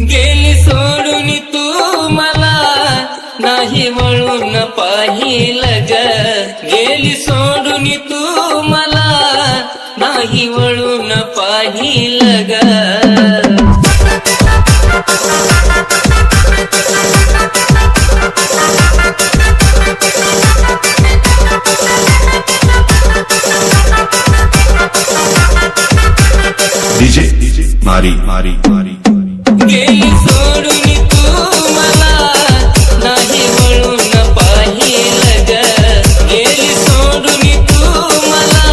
गेली सोडून तू मला नाही वळून पाहिलं ग, गेली सोडून तू मला नाही वळून पाहिलं ग। डीजे मारी मारी मारी गेली सोडून तू मला नाही वळून पाहिलं ग, गेली सोडून तू मला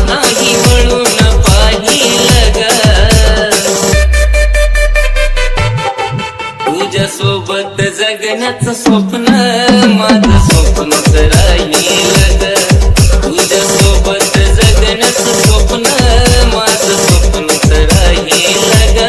नाही वळून पाहिलं ग। तुझ्या सोबत जगण्याचं स्वप्न माझं स्वप्नच राहिलं ग, तुझ्या सोबत जगण्याचं स्वप्न माझं स्वप्नच राहिलं ग।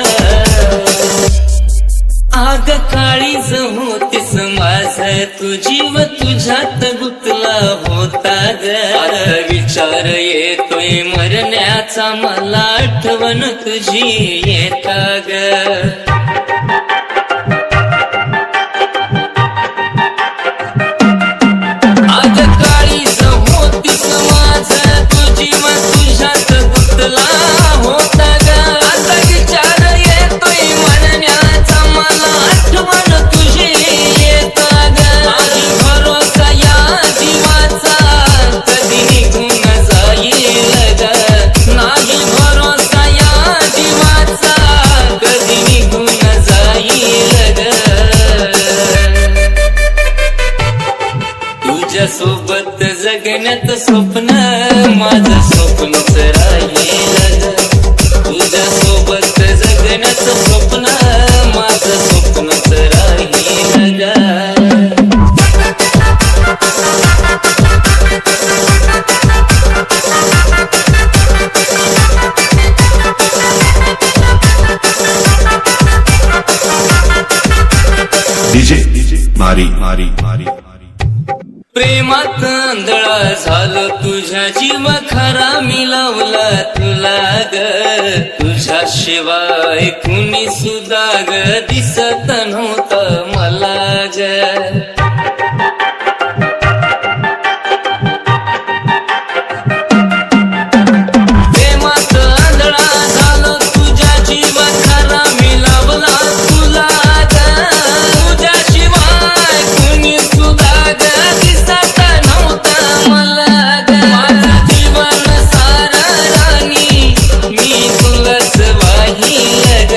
आग काळीज होतीस माझं तू जीव तुझ्यात गुंतला होता ग, आता विचार येतोय मरण्याचा मला आठवण तुझी येता ग। तुझ्या सोबत जगण्याचं स्वप्न माझं स्वप्नच राहिलं ग, तुझ्या सोबत जगण्याचं स्वप्न माझं स्वप्नच राहिलं ग। डीजे मारी मारी मारी प्रेमात आंधळा झालो तुझ्या जीव खरा मिळवला तुला ग, तुझ्या शिवाय कुणी सुद्धा ग दिसत नव्हतं मला ग। प्रेमात आंधळा झालो तुझ्या जीव खरा मिळवला तुला ग, तुझ्या शिवाय कुणी सुद्धा ग दिसत नव्हतं मला ग। माझं जीवन सारा राणी मी तुलाच वाहिलं ग,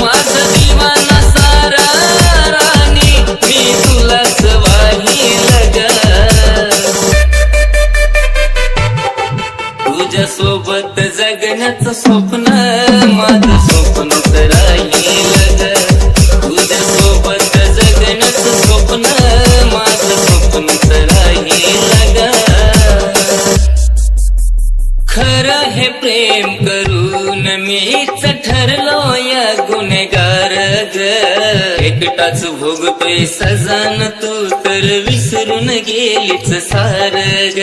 माझं जीवन सारा राणी मी तुलाच वाहिलं ग। तुझ्या सोबत जगण्याचं स्वप्न माझं स्वप्नच राहिलं ग, तुझ्या सोबत जगण्याचं स्वप्न माझं स्वप्नच राहिलं ग। खरं हे प्रेम करून मीच ठरलो या गुन्हेगार ग, एकटाच भोगतोय सजान तू तर विसरून गेलीच सार ग।